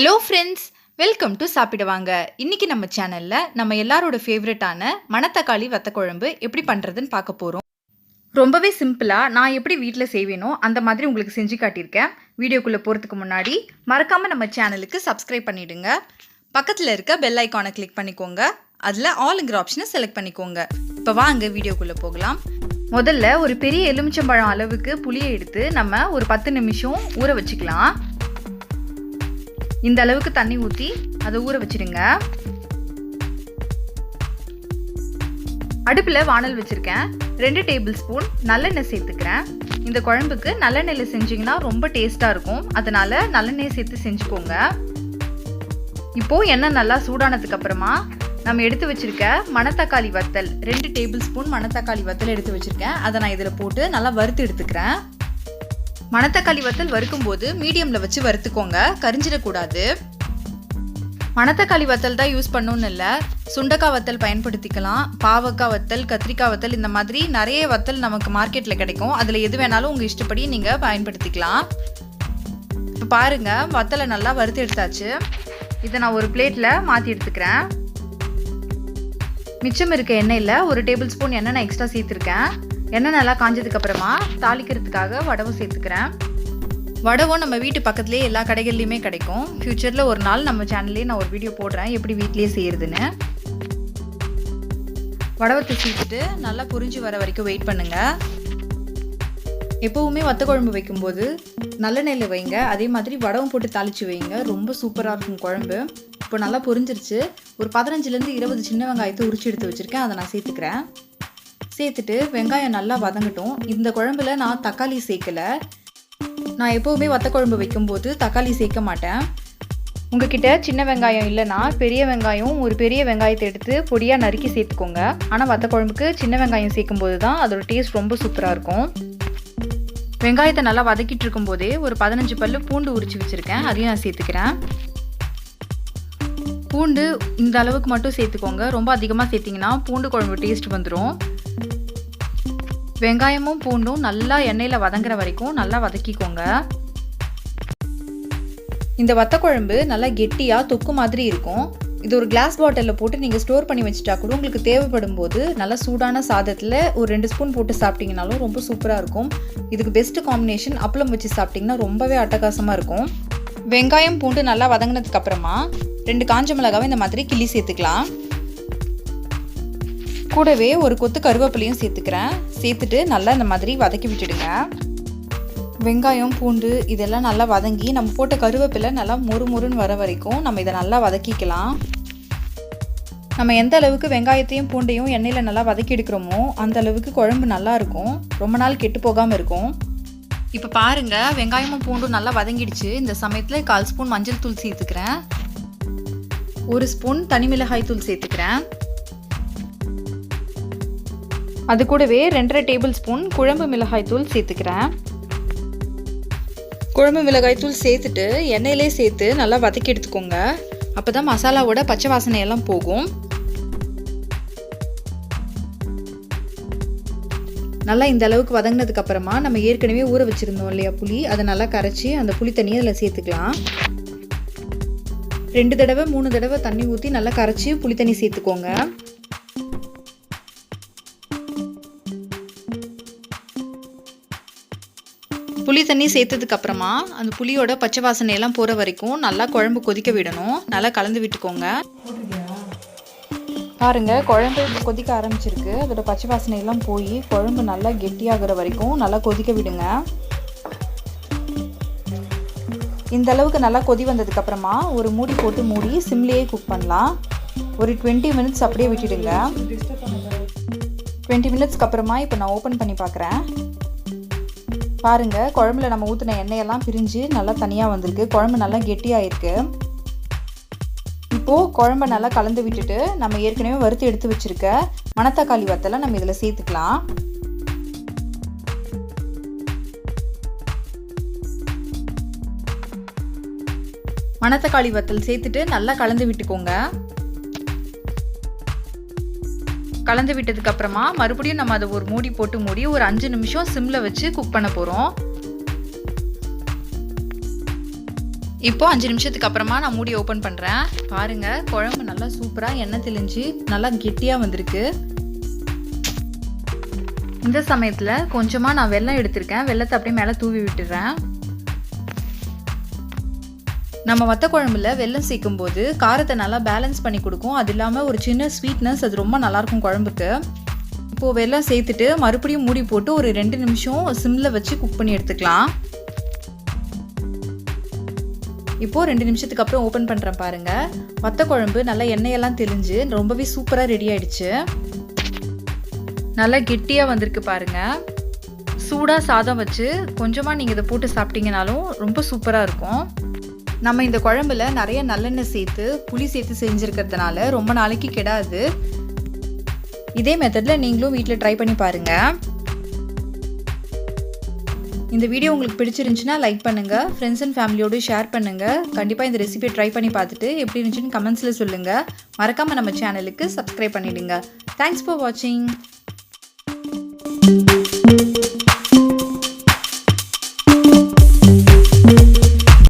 Hello friends, welcome to சாப்பிடுவாங்க. இன்னைக்கு நம்ம சேனல்ல நம்ம எல்லாரோட ஃபேவரட்டான மணத்தக்காளி வத்த குழம்பு எப்படி பண்ணுறதுன்னு பார்க்க போகிறோம். ரொம்பவே சிம்பிளாக நான் எப்படி வீட்டில் செய்வேனோ அந்த மாதிரி உங்களுக்கு செஞ்சு காட்டியிருக்கேன். வீடியோக்குள்ளே போகிறதுக்கு முன்னாடி மறக்காமல் நம்ம சேனலுக்கு சப்ஸ்கிரைப் பண்ணிவிடுங்க. பக்கத்தில் இருக்க பெல் ஐக்கானை கிளிக் பண்ணிக்கோங்க. அதில் ஆல்ங்கிற ஆப்ஷனை செலக்ட் பண்ணிக்கோங்க. இப்போ வாங்க வீடியோக்குள்ளே போகலாம். முதல்ல ஒரு பெரிய எலுமிச்சம்பழம் அளவுக்கு புளியை எடுத்து நம்ம ஒரு 10 நிமிஷம் ஊற வச்சுக்கலாம். இந்த அளவுக்கு தண்ணி ஊற்றி அதை ஊற வச்சிடுங்க. அடுப்பில் வானல் வச்சுருக்கேன். 2 டேபிள் ஸ்பூன் நல்லெண்ணெய் சேர்த்துக்கிறேன். இந்த குழம்புக்கு நல்லெண்ணெயில் செஞ்சிங்கன்னா ரொம்ப டேஸ்ட்டாக இருக்கும். அதனால் நல்லெண்ணெய் சேர்த்து செஞ்சுக்கோங்க. இப்போது எண்ணெய் நல்லா சூடானதுக்கு அப்புறமா நம்ம எடுத்து வச்சுருக்க மணத்தக்காளி வத்தல் 2 டேபிள் ஸ்பூன் மணத்தக்காளி வத்தல் எடுத்து வச்சுருக்கேன். அதை நான் இதில் போட்டு நல்லா வறுத்து எடுத்துக்கிறேன். மணத்தக்காளி வத்தல் வறுக்கும்போது மீடியமில் வச்சு வறுத்துக்கோங்க, கரிஞ்சிடக்கூடாது. மணத்தக்காளி வத்தல் தான் யூஸ் பண்ணணும்னு இல்லை, சுண்டக்காய் வத்தல் பயன்படுத்திக்கலாம். பாவக்காய் வத்தல், கத்திரிக்காய் வத்தல், இந்த மாதிரி நிறைய வத்தல் நமக்கு மார்க்கெட்டில் கிடைக்கும். அதில் எது வேணாலும் உங்கள் இஷ்டப்படி நீங்கள் பயன்படுத்திக்கலாம். இப்போ பாருங்கள், வத்தலை நல்லா வறுத்து எடுத்தாச்சு. இதை நான் ஒரு பிளேட்டில் மாற்றி எடுத்துக்கிறேன். மிச்சம் இருக்க எண்ணெயில் ஒரு டேபிள் ஸ்பூன் எண்ணெய் நான் எக்ஸ்ட்ரா சேர்த்துருக்கேன். எண்ணெய் நல்லா காஞ்சதுக்கு அப்புறமா தாளிக்கிறதுக்காக வடவும் சேர்த்துக்கிறேன். வடவும் நம்ம வீட்டு பக்கத்துலேயே எல்லா கடைகள்லையுமே கிடைக்கும். ஃப்யூச்சரில் ஒரு நாள் நம்ம சேனல்லேயே நான் ஒரு வீடியோ போடுறேன் எப்படி வீட்லேயே செய்கிறதுன்னு. வடவத்தை சேர்த்துட்டு நல்லா புரிஞ்சு வர வரைக்கும் வெயிட் பண்ணுங்கள். எப்போவுமே வத்த குழம்பு வைக்கும்போது நல்லெண்ணெயில் வைங்க, அதே மாதிரி வடவும் போட்டு தாளித்து வைங்க. ரொம்ப சூப்பராக இருக்கும் குழம்பு. இப்போ நல்லா புரிஞ்சிருச்சு. ஒரு 15லேருந்து 20 சின்ன வெங்காயத்தை உரிச்சு எடுத்து வச்சுருக்கேன். அதை நான் சேர்த்துக்கிறேன். சேர்த்துட்டு வெங்காயம் நல்லா வதங்கட்டும். இந்த குழம்புல நான் தக்காளி சேர்க்கலை. நான் எப்போவுமே வத்த குழம்பு வைக்கும்போது தக்காளி சேர்க்க மாட்டேன். உங்ககிட்ட சின்ன வெங்காயம் இல்லைன்னா பெரிய வெங்காயம், ஒரு பெரிய வெங்காயத்தை எடுத்து பொடியாக நறுக்கி சேர்த்துக்கோங்க. ஆனால் வத்த குழம்புக்கு சின்ன வெங்காயம் சேர்க்கும்போது தான் அதோட டேஸ்ட் ரொம்ப சூப்பராக இருக்கும். வெங்காயத்தை நல்லா வதக்கிட்டு இருக்கும்போதே ஒரு 15 பல்லு பூண்டு உரிச்சு வச்சுருக்கேன். அதையும் நான் சேர்த்துக்கிறேன். பூண்டு இந்த அளவுக்கு மட்டும் சேர்த்துக்கோங்க. ரொம்ப அதிகமாக சேர்த்திங்கன்னா பூண்டு குழம்பு டேஸ்ட் வந்துடும். வெங்காயமும் பூண்டும் நல்லா எண்ணெயில் வதங்குற வரைக்கும் நல்லா வதக்கிக்கோங்க. இந்த வத்த குழம்பு நல்லா கெட்டியாக தொக்கு மாதிரி இருக்கும். இது ஒரு கிளாஸ் பாட்டிலில் போட்டு நீங்கள் ஸ்டோர் பண்ணி வச்சுட்டா கூட உங்களுக்கு தேவைப்படும் போது நல்லா சூடான சாதத்தில் ஒரு 2 ஸ்பூன் போட்டு சாப்பிட்டிங்கனாலும் ரொம்ப சூப்பராக இருக்கும். இதுக்கு பெஸ்ட்டு காம்பினேஷன் அப்பளம் வச்சு சாப்பிட்டிங்கன்னா ரொம்பவே அட்டகாசமாக இருக்கும். வெங்காயம் பூண்டு நல்லா வதங்கினதுக்கு அப்புறமா 2 காஞ்ச மிளகாவை இந்த மாதிரி கிள்ளி சேர்த்துக்கலாம். கூடவே ஒரு கொத்து கருவேப்பிலையும் சேர்த்துக்கிறேன். சேர்த்துட்டு நல்லா இந்த மாதிரி வதக்கி விட்டுடுங்க. வெங்காயம் பூண்டு இதெல்லாம் நல்லா வதங்கி நம்ம போட்ட கருவேப்பிலை நல்லா மொறுமொறுன்னு வர வரைக்கும் நம்ம இதை நல்லா வதக்கிக்கலாம். நம்ம எந்த அளவுக்கு வெங்காயத்தையும் பூண்டையும் எண்ணெயில் நல்லா வதக்கி எடுக்கிறோமோ அந்த அளவுக்கு குழம்பு நல்லா இருக்கும். ரொம்ப நாள் கெட்டு போகாமல் இருக்கும். இப்போ பாருங்கள், வெங்காயமும் பூண்டும் நல்லா வதங்கிடுச்சு. இந்த சமயத்தில் 1/4 ஸ்பூன் மஞ்சள் தூள் சேர்த்துக்கிறேன். 1 ஸ்பூன் தனி மிளகாய் தூள் சேர்த்துக்கிறேன். அது கூடவே 2.5 டேபிள் ஸ்பூன் குழம்பு மிளகாய் தூள் சேர்த்துக்கிறேன். குழம்பு மிளகாய் தூள் சேர்த்துட்டு எண்ணெயிலே சேர்த்து நல்லா வதக்கி எடுத்துக்கோங்க. அப்போ தான் மசாலாவோட பச்சை வாசனையெல்லாம் போகும். நல்லா இந்த அளவுக்கு வதங்கினதுக்கு அப்புறமா நம்ம ஏற்கனவே ஊற வச்சுருந்தோம் இல்லையா புளி, அதை நல்லா கரைச்சி அந்த புளி தண்ணியை அதில் சேர்த்துக்கலாம். 2 தடவை 3 தடவை தண்ணி ஊற்றி நல்லா கரைச்சி புளி தண்ணி சேர்த்துக்கோங்க. புளி தண்ணி சேர்த்ததுக்கு அப்புறமா அந்த புளியோட பச்சை வாசனையெல்லாம் போகிற வரைக்கும் நல்லா குழம்பு கொதிக்க விடணும். நல்லா கலந்து விட்டுக்கோங்க. பாருங்கள், குழம்பு கொதிக்க ஆரம்பிச்சிருக்கு. அதோட பச்சை வாசனையெல்லாம் போய் குழம்பு நல்லா கெட்டியாகிற வரைக்கும் நல்லா கொதிக்க விடுங்க. இந்த அளவுக்கு நல்லா கொதி வந்ததுக்கப்புறமா ஒரு மூடி போட்டு மூடி சிம்லேயே குக் பண்ணலாம். ஒரு 20 மினிட்ஸ் அப்படியே விட்டுடுங்க. 20 மினிட்ஸ்க்கு அப்புறமா இப்போ நான் ஓப்பன் பண்ணி பார்க்குறேன். பாருங்கள், குழம்புல நம்ம ஊற்றின எண்ணெயெல்லாம் பிரிஞ்சு நல்லா தனியாக வந்திருக்கு. குழம்பு நல்லா கெட்டியாகிருக்கு. இப்போது குழம்பை நல்லா கலந்து விட்டுட்டு நம்ம ஏற்கனவே வறுத்து எடுத்து வச்சுருக்க மணத்தக்காளி வத்தலை நம்ம இதில் சேர்த்துக்கலாம். மணத்தக்காளி வத்தல் சேர்த்துட்டு நல்லா கலந்து விட்டுக்கோங்க. கலந்து விட்டதுக்கு அப்புறமா மறுபடியும் நம்ம அதை ஒரு மூடி போட்டு மூடி ஒரு 5 நிமிஷம் சிம்ல வச்சு குக் பண்ண போறோம். இப்போ 5 நிமிஷத்துக்கு அப்புறமா நான் மூடி ஓப்பன் பண்ணுறேன். பாருங்கள், குழம்பு நல்லா சூப்பராக எண்ணெய் தெளிஞ்சு நல்லா கெட்டியாக வந்திருக்கு. இந்த சமயத்தில் கொஞ்சமாக நான் வெல்லம் எடுத்திருக்கேன். வெல்லத்தை அப்படியே மேலே தூவி விட்டுறேன். நம்ம வத்த குழம்புல வெல்லம் சேர்க்கும் போது காரத்தை நல்லா பேலன்ஸ் பண்ணி கொடுக்கும். அது இல்லாமல் ஒரு சின்ன ஸ்வீட்னஸ், அது ரொம்ப நல்லாயிருக்கும் குழம்புக்கு. இப்போது வெல்லம் சேர்த்துட்டு மறுபடியும் மூடி போட்டு ஒரு 2 நிமிஷம் சிம்மில் வச்சு குக் பண்ணி எடுத்துக்கலாம். இப்போது 2 நிமிஷத்துக்கு அப்புறம் ஓப்பன் பண்ணுறேன். பாருங்கள், வத்த குழம்பு நல்லா எண்ணெயெல்லாம் தெளிஞ்சு ரொம்பவே சூப்பராக ரெடி ஆகிடுச்சு. நல்லா கெட்டியாக வந்திருக்கு பாருங்கள். சூடாக சாதம் வச்சு கொஞ்சமாக நீங்கள் இதை போட்டு சாப்பிட்டீங்கனாலும் ரொம்ப சூப்பராக இருக்கும். நம்ம இந்த குழம்புல நிறைய நல்லெண்ணெய் சேர்த்து புளி சேர்த்து செஞ்சுருக்கிறதுனால ரொம்ப நாளைக்கு கெடாது. இதே மெத்தடில் நீங்களும் வீட்டில் ட்ரை பண்ணி பாருங்கள். இந்த வீடியோ உங்களுக்கு பிடிச்சிருந்துச்சுன்னா லைக் பண்ணுங்கள், ஃப்ரெண்ட்ஸ் அண்ட் ஃபேமிலியோடு ஷேர் பண்ணுங்கள். கண்டிப்பாக இந்த ரெசிபியை ட்ரை பண்ணி பார்த்துட்டு எப்படி இருந்துச்சுன்னு கமெண்ட்ஸில் சொல்லுங்கள். மறக்காமல் நம்ம சேனலுக்கு சப்ஸ்கிரைப் பண்ணிவிடுங்க. தேங்க்ஸ் ஃபார் வாட்சிங்.